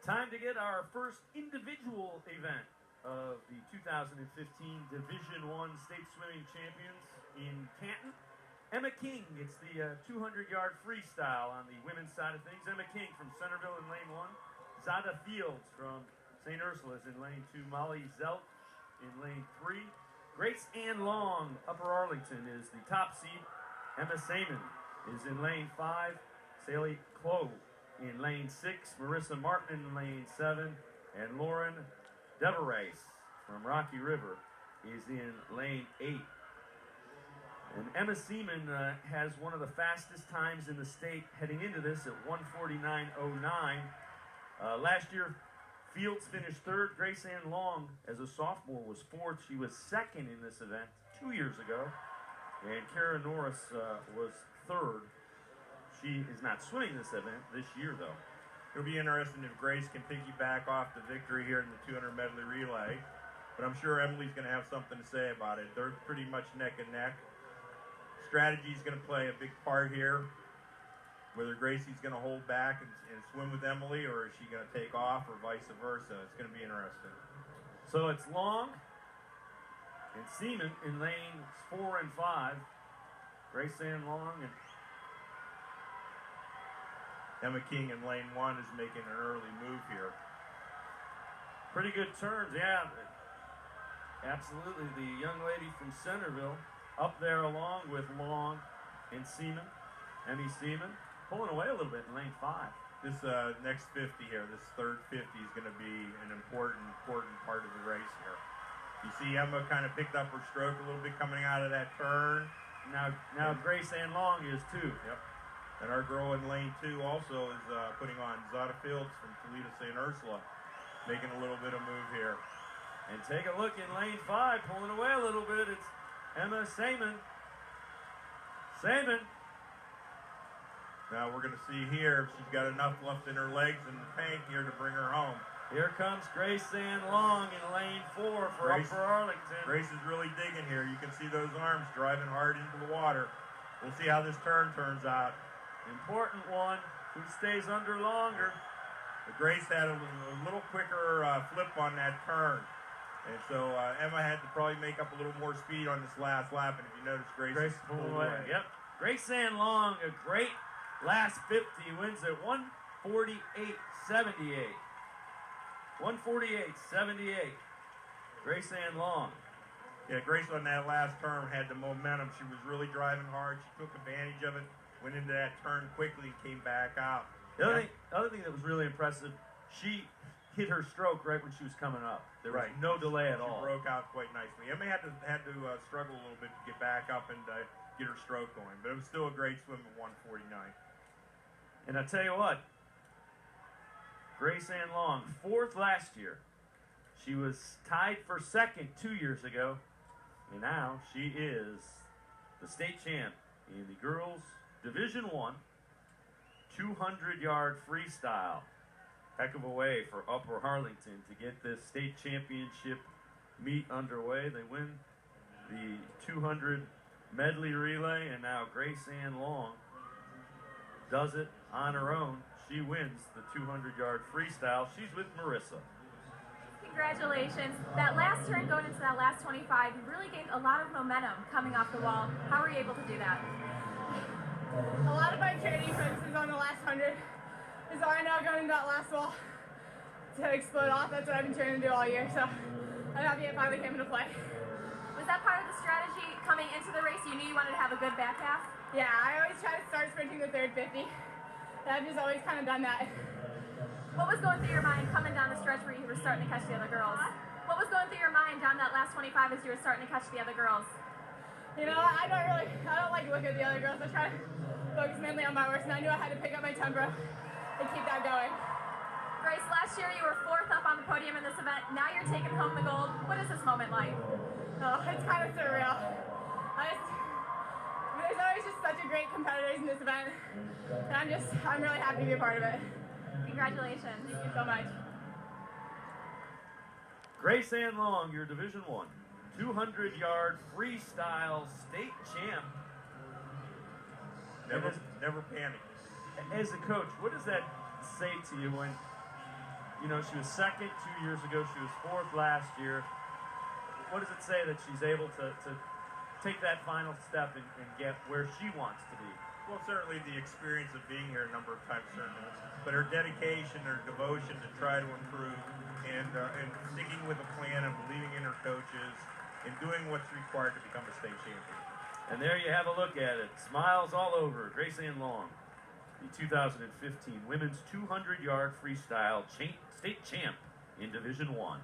Time to get our first individual event of the 2015 Division I State Swimming Champions in Canton. Emma King gets the 200-yard freestyle on the women's side of things. Emma King from Centerville in lane 1. Zada Fields from St. Ursula's in lane 2. Molly Zelt in lane 3. Grace Ann Long, Upper Arlington, is the top seed. Emma Saman is in lane 5. Sally Clough in lane 6. Marissa Martin in lane 7. And Lauren Deverace from Rocky River is in lane 8. And Emma Seaman has one of the fastest times in the state heading into this at 1:49.09. Last year, Fields finished third. Grace Ann Long, as a sophomore, was fourth. She was second in this event 2 years ago. And Kara Norris was third. She is not swimming this event this year, though. It'll be interesting if Grace can piggyback off the victory here in the 200 medley relay. But I'm sure Emily's going to have something to say about it. They're pretty much neck and neck. Strategy is going to play a big part here. Whether Gracie's going to hold back and swim with Emily, or is she going to take off, or vice versa. It's going to be interesting. So it's Long and Seaman in lanes 4 and 5. Grace Ann Long and Emma King in lane 1 is making an early move here. Pretty good turns, yeah. Absolutely. The young lady from Centerville up there along with Long and Seaman, Emmy Seaman, pulling away a little bit in lane 5. This next 50 here, this third 50 is going to be an important part of the race here. You see Emma kind of picked up her stroke a little bit coming out of that turn. Now Grace Ann Long is too. Yep. And our girl in lane 2 also is putting on Zada Fields from Toledo St. Ursula, making a little bit of move here. And take a look in lane 5, pulling away a little bit. It's Emma Saman. Now we're going to see here if she's got enough left in her legs in the tank here to bring her home. Here comes Grace Ann Long in lane 4 for Upper Arlington. Grace is really digging here. You can see those arms driving hard into the water. We'll see how this turn turns out. Important one. Who stays under longer? But Grace had a little quicker flip on that turn. And so Emma had to probably make up a little more speed on this last lap. And if you notice, Grace pulled away. Yep. Grace Ann Long, a great last 50, wins at 1:48.78. 1:48.78. Grace Ann Long. Yeah, Grace on that last turn had the momentum. She was really driving hard. She took advantage of it, went into that turn quickly, and came back out. The other thing that was really impressive, she hit her stroke right when she was coming up. There was no delay at all. She broke out quite nicely. Emma had to struggle a little bit to get back up and get her stroke going, but it was still a great swim at 1:49. And I tell you what, Grace Ann Long, 4th last year. She was tied for 2nd 2 years ago, and now she is the state champ in the girls' Division I 200-yard freestyle. Heck of a way for Upper Arlington to get this state championship meet underway. They win the 200 medley relay, and now Grace Ann Long does it on her own. She wins the 200-yard freestyle. She's with Marissa. Congratulations. That last turn going into that last 25, you really gained a lot of momentum coming off the wall. How were you able to do that? A lot of my training focuses on the last 100. So I know going into that last wall to explode off. That's what I've been trying to do all year. So I'm happy it finally came into play. Was that part of the strategy coming into the race? You knew you wanted to have a good back half? Yeah, I always try to start sprinting the third 50. I've just always kind of done that. What was going through your mind coming down the stretch where you were starting to catch the other girls? What was going through your mind down that last 25 as you were starting to catch the other girls? You know, I don't like to look at the other girls. I try to focus mainly on my work, and I knew I had to pick up my tempo and keep that going. Grace, last year you were 4th up on the podium in this event. Now you're taking home the gold. What is this moment like? Oh, it's kind of surreal. There's always just such a great competitors in this event, and I'm really happy to be a part of it. Congratulations. Thank you so much. Grace Ann Long, your Division I 200-yard freestyle state champ. Never panic. As a coach, what does that say to you when You know, she was second 2 years ago. She was fourth last year. What does it say that she's able to take that final step and get where she wants to be? Well, certainly the experience of being here a number of times, certainly. But her dedication, her devotion to try to improve, and sticking with a plan and believing in her coaches, and doing what's required to become a state champion. And there you have a look at it. Smiles all over. Grace Ann Long, the 2015 Women's 200-yard freestyle state champ in Division I.